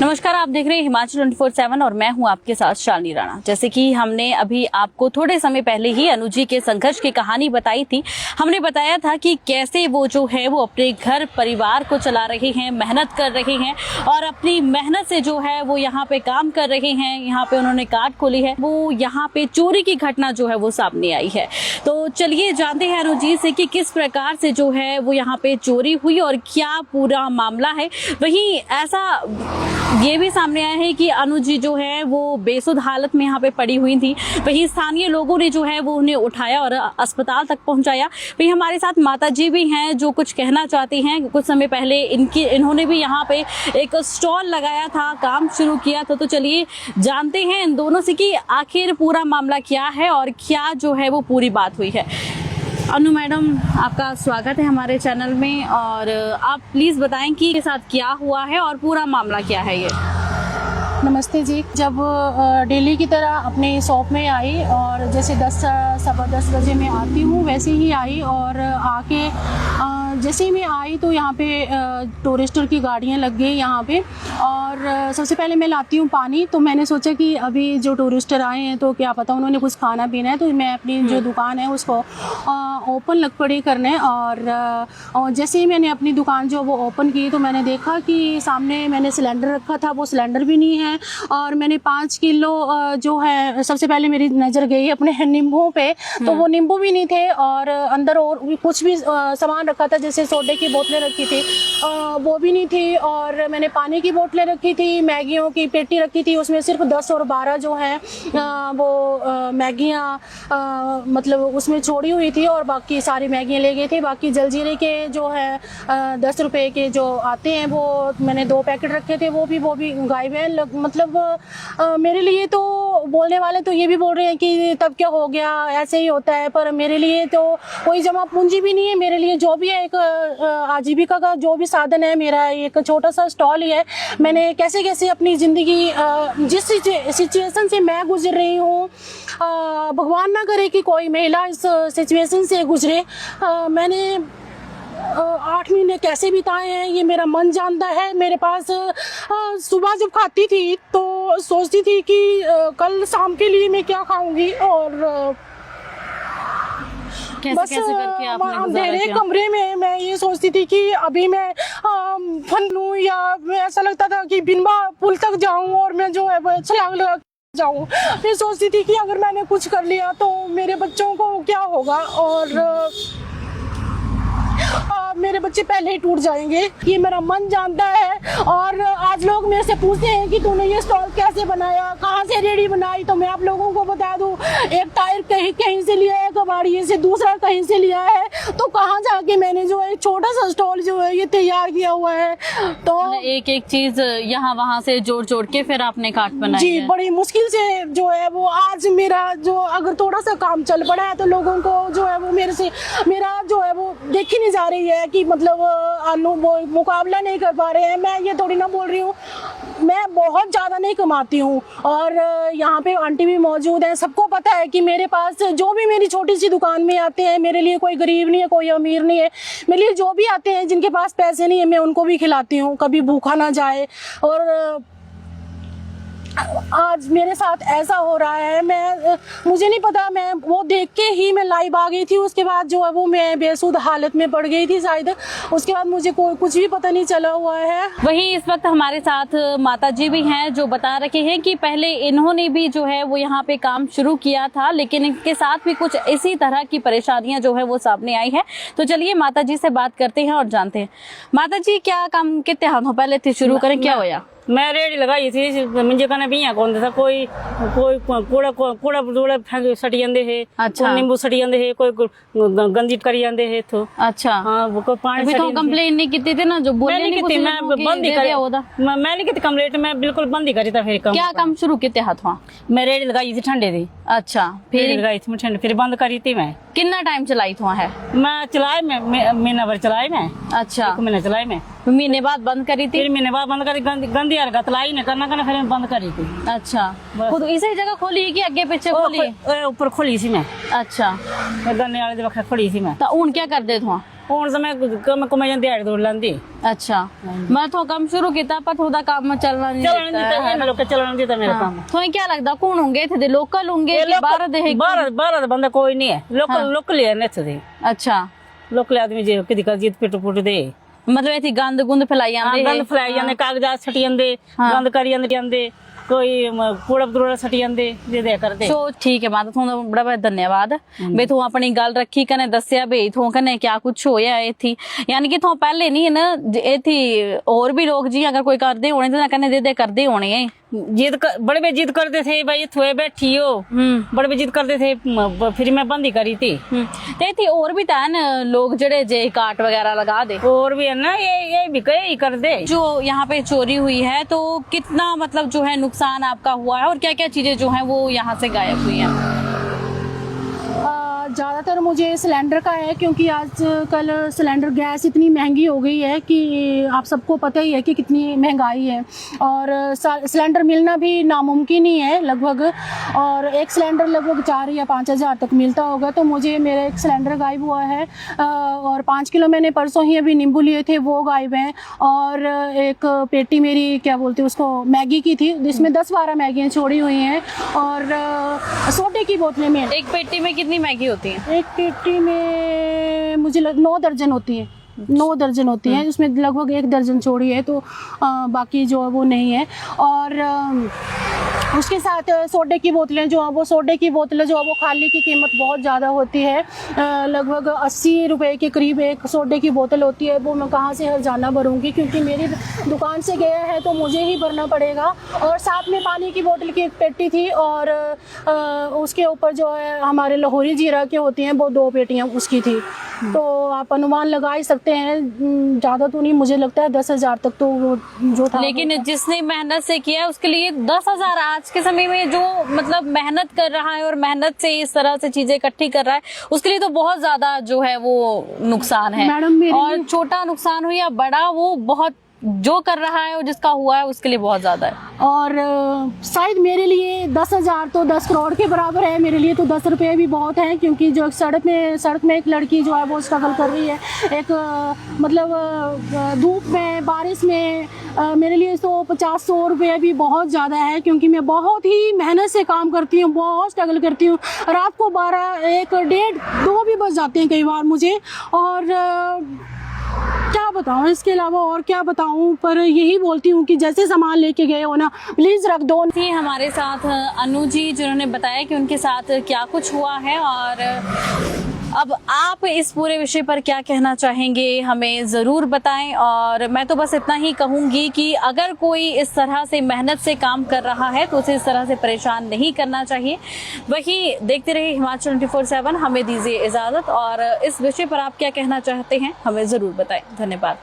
नमस्कार, आप देख रहे हैं हिमाचल 24/7 और मैं हूं आपके साथ शालिनी राणा। जैसे कि हमने अभी आपको थोड़े समय पहले ही अनुजी के संघर्ष की कहानी बताई थी। हमने बताया था कि कैसे वो जो है वो अपने घर परिवार को चला रहे हैं, मेहनत कर रहे हैं और अपनी मेहनत से जो है वो यहाँ पे काम कर रहे हैं। यहाँ पे उन्होंने कार्ट खोली है, वो यहाँ पे चोरी की घटना जो है वो सामने आई है। तो चलिए जानते हैं अनुजी से कि किस प्रकार से जो है वो यहाँ पे चोरी हुई और क्या पूरा मामला है। वहीं ऐसा ये भी सामने आया है कि अनुजी जो है वो बेसुध हालत में यहाँ पे पड़ी हुई थी। वहीं स्थानीय लोगों ने जो है वो उन्हें उठाया और अस्पताल तक पहुंचाया। वहीं हमारे साथ माताजी भी हैं जो कुछ कहना चाहती हैं। कुछ समय पहले इन्होंने भी यहाँ पे एक स्टॉल लगाया था, काम शुरू किया था। तो चलिए जानते हैं इन दोनों से कि आखिर पूरा मामला क्या है और क्या जो है वो पूरी बात हुई है। अनु मैडम, आपका स्वागत है हमारे चैनल में और आप प्लीज़ बताएं कि के साथ क्या हुआ है और पूरा मामला क्या है ये। नमस्ते जी। जब डेली की तरह अपने शॉप में आई और जैसे 10-10 बजे मैं आती हूँ वैसे ही आई और आके जैसे ही मैं आई तो यहाँ पे टूरिस्टर की गाड़ियाँ लग गई यहाँ पे। और सबसे पहले मैं लाती हूँ पानी, तो मैंने सोचा कि अभी जो टूरिस्टर आए हैं तो क्या पता उन्होंने कुछ खाना पीना है, तो मैं अपनी जो दुकान है उसको ओपन लग पड़ी करने। और जैसे ही मैंने अपनी दुकान जो वो ओपन की तो मैंने देखा कि सामने मैंने सिलेंडर रखा था, वो सिलेंडर भी नहीं है। और मैंने 5 किलो जो है, सबसे पहले मेरी नज़र गई अपने नींबू पे, तो वो नींबू भी नहीं थे और अंदर और भी कुछ भी सामान रखा था, जैसे सोडे की बोतलें रखी थी वो भी नहीं थी। और मैंने पानी की बोतलें रखी थी, मैगियों की पेटी रखी थी, उसमें सिर्फ 10 और 12 जो है वो मैगियाँ मतलब उसमें छोड़ी हुई थी और बाकी सारी मैगियाँ ले गए थे। बाकी जलजीरे के जो है 10 रुपए के जो आते हैं वो मैंने 2 पैकेट रखे थे, वो भी गायब है। मतलब मेरे लिए तो बोलने वाले तो ये भी बोल रहे हैं कि तब क्या हो गया, ऐसे ही होता है, पर मेरे लिए तो कोई जमा पूंजी भी नहीं है। मेरे लिए जो भी है एक आजीविका का जो भी साधन है, मेरा एक छोटा सा स्टॉल ही है। मैंने कैसे कैसे अपनी ज़िंदगी जिस सिचुएशन से मैं गुजर रही हूँ, भगवान ना करे कि कोई महिला इस सिचुएशन से गुजरे। मैंने 8 महीने कैसे बिताए हैं ये मेरा मन जानता है। मेरे पास सुबह जब खाती थी तो सोचती थी कि कल शाम के लिए मैं क्या खाऊंगी, और कैसे करके आपने अंधेरे कमरे में मैं ये सोचती थी कि अभी मैं फन लूं, या मैं ऐसा लगता था कि बिनबा पुल तक जाऊं और मैं जो है छलांग लगा जाऊं। मैं सोचती थी कि अगर मैंने कुछ कर लिया तो मेरे बच्चों को क्या होगा, और मेरे बच्चे पहले ही टूट जाएंगे, ये मेरा मन जानता है। और आज लोग मेरे से पूछते हैं कि तूने ये स्टॉल कैसे बनाया, कहाँ से रेडी बनाई, तो मैं आप लोगों को बता दूं, एक टायर कहीं से लिया है कबाड़िए से, दूसरा कहीं से लिया है, तो कहाँ जाके मैंने जो है छोटा सा स्टॉल जो है ये तैयार किया हुआ है। तो एक एक चीज यहाँ वहाँ से जोड़ के फिर आपने कार्ट बनाई जी, है। बड़ी मुश्किल से जो है वो आज मेरा जो अगर थोड़ा सा काम चल पड़ा है तो लोगों को जो है वो मेरे से मेरा जो है वो देखी नहीं जा रही है कि मतलब मुकाबला नहीं कर पा रहे हैं। मैं ये थोड़ी ना बोल रही हूँ, मैं बहुत ज़्यादा नहीं कमाती हूँ और यहाँ पे आंटी भी मौजूद हैं, सबको पता है कि मेरे पास जो भी मेरी छोटी सी दुकान में आते हैं, मेरे लिए कोई गरीब नहीं है, कोई अमीर नहीं है। मेरे लिए जो भी आते हैं जिनके पास पैसे नहीं है, मैं उनको भी खिलाती हूँ, कभी भूखा ना जाए। और आज मेरे साथ ऐसा हो रहा है, मुझे नहीं पता, मैं वो देख के ही मैं लाइव आ गई थी। उसके बाद जो है वो मैं बेसुध हालत में पड़ गई थी शायद, उसके बाद मुझे कुछ भी पता नहीं चला हुआ है। वहीं इस वक्त हमारे साथ माताजी भी हैं जो बता रहे हैं कि पहले इन्होंने भी जो है वो यहाँ पे काम शुरू किया था, लेकिन इनके साथ भी कुछ इसी तरह की परेशानियां जो है वो सामने आई है। तो चलिए माताजी से बात करते हैं और जानते हैं। माताजी, क्या काम कितने हाथों पहले थे शुरू करें, क्या होया? मैं रेडी लगाई थी, मुझे कहना भी कौन था, कोई कूड़ा सटी जाते है, अच्छा, नींबू सटी जाते है, कोई गंदी करी जाते है। तो अच्छा, हाँ, वो कोई पानी तो कंप्लेन नहीं की थी ना, जो बोले नहीं की, मैं बंद ही करी होता, मैं नहीं की कंप्लेंट, मैं बिल्कुल बंद ही करी था। फिर क्या काम शुरू किते हाथों? मैं रेडी लगाई थी ठंडे दी। अच्छा, फिर लगाई थी ठंडे, फिर बंद करी थी। मैं कितना टाइम चलाई थी है? मैं चलाए, मैं महीना भर चलाए। मैं अच्छा, महीना चलाए। मैं महीने बाद बंद करी थी, फिर महीने बाद बंद करी, गंदी हरकत लाई ना करना फिर मैं बंद करी थी। अच्छा, खुद इसी जगह खोली कि आगे पीछे खोली? ऊपर खोली सी मैं। अच्छा, गन्ने वाले वक्त खोली सी मैं। तो उन क्या कर दे था? ਹੁਣ ਤਾਂ ਮੈਂ ਕਮਾ ਜਾਂਦੀ ਦਿਹਾੜੀ ਦੌੜ ਲੈਂਦੀ अच्छा मैं तो कम शुरू किया पर थोड़ा काम चलना नहीं ਚੱਲਣ ਦਿੱਤਾ ਇਹਨਾਂ ਲੋਕਾਂ ਚੱਲਣ ਦਿੱਤਾ ਮੇਰਾ ਕੰਮ तो क्या लगता कौन होंगे थे लोकल होंगे कि बाहर दे ਬਾਹਰ ਦਾ ਬੰਦਾ ਕੋਈ ਨਹੀਂ ਹੈ ਲੋਕਲ ਹੀ ਨੇ ਇੱਥੇ ਦੇ अच्छा ਲੋਕਲ ਆਦਮੀ ਜੇ ਕਿਦੀ ਕਰਜੀਤ ਪਿੱਟ ਦੇ मतलब इतनी गंद गुंद फैलाई जाते ਗੰਦ ਫਲਾਈ ਜਾਂਦੇ ਕਾਗਜ਼ਾਤ ਸੱਟੀ ਜਾਂਦੇ ਗੰਦ ਕਰੀ ਜਾਂਦੇ कोई कूड़ा कूड़ा सटी जाते जे करते सो ठीक है माता थोड़ा बड़ा बड़ा धन्यवाद बे तू अपनी गल रखी कने दस्या बे थो कने क्या कुछ होया ए थी यानी कि थो पहले नहीं है ना ए थी और भी लोग जी अगर कोई करदे होने तो ना कने दे करदे होने है बड़े बे जिद करते थे भाई थोए बैठी हो बड़े बे जिद करते थे फिर मैं बंद ही करी थी ते थी और भी था ना लोग जड़े जे काट वगैरह लगा दे और भी है ना ये भी कई कर दे जो यहाँ पे चोरी हुई है तो कितना मतलब जो है नुकसान आपका हुआ है और क्या क्या चीजें जो हैं वो यहाँ से गायब हुई हैं? ज़्यादातर मुझे सिलेंडर का है क्योंकि आजकल सिलेंडर गैस इतनी महंगी हो गई है कि आप सबको पता ही है कि कितनी महंगाई है और सिलेंडर मिलना भी नामुमकिन ही है लगभग और एक सिलेंडर लगभग 4 या 5 हज़ार तक मिलता होगा तो मुझे मेरा एक सिलेंडर गायब हुआ है और 5 किलो मैंने परसों ही अभी नींबू लिए थे वो गायब हैं और एक पेटी मेरी क्या बोलते हैं उसको मैगी की थी जिसमें 10-12 मैगियाँ छोड़ी हुई हैं और सोडे की बोतलें में एक पेटी में कितनी मैगी होती है? एक पेटी में मुझे 9 दर्जन होती है 9 दर्जन होती है उसमें लगभग 1 दर्जन छोड़ी है तो बाकी जो है वो नहीं है और उसके साथ सोडे की बोतलें जो है वो सोडे की बोतलें जो है वो खाली की कीमत बहुत ज़्यादा होती है लगभग 80 रुपए के करीब एक सोडे की बोतल होती है वो मैं कहाँ से हर्जाना भरूंगी क्योंकि मेरी दुकान से गया है तो मुझे ही भरना पड़ेगा और साथ में पानी की बोतल की एक पेटी थी और उसके ऊपर जो है हमारे लाहौरी जीरा के होती हैं वो 2 पेटियाँ उसकी थी तो आप अनुमान लगा ही सकते हैं ज़्यादा तो नहीं मुझे लगता है 10,000 तक तो वो जो था लेकिन जिसने मेहनत से किया है उसके लिए 10,000 आज के समय में जो मतलब मेहनत कर रहा है और मेहनत से इस तरह से चीजें इकट्ठी कर रहा है उसके लिए तो बहुत ज्यादा जो है वो नुकसान है मैडम और छोटा नुकसान हो या बड़ा वो बहुत जो कर रहा है और जिसका हुआ है उसके लिए बहुत ज्यादा है और शायद मेरे लिए 10,000 तो 10 करोड़ के बराबर है मेरे लिए तो 10 रुपये भी बहुत हैं क्योंकि जो सड़क में एक लड़की जो है वो स्ट्रगल कर रही है एक मतलब धूप में बारिश में मेरे लिए तो 50-100 रुपये भी बहुत ज़्यादा है क्योंकि मैं बहुत ही मेहनत से काम करती हूँ बहुत स्ट्रगल करती हूँ रात को 12, 1, 1:30, 2 भी बज जाते हैं कई बार मुझे और क्या बताऊँ इसके अलावा और क्या बताऊँ पर यही बोलती हूँ कि जैसे सामान लेके गए हो ना प्लीज़ रख दो। थी हमारे साथ अनु जी जिन्होंने बताया कि उनके साथ क्या कुछ हुआ है और अब आप इस पूरे विषय पर क्या कहना चाहेंगे हमें ज़रूर बताएं और मैं तो बस इतना ही कहूँगी कि अगर कोई इस तरह से मेहनत से काम कर रहा है तो उसे इस तरह से परेशान नहीं करना चाहिए। वही देखते रहिए हिमाचल 24/7 हमें दीजिए इजाज़त और इस विषय पर आप क्या कहना चाहते हैं हमें ज़रूर बताएं। धन्यवाद।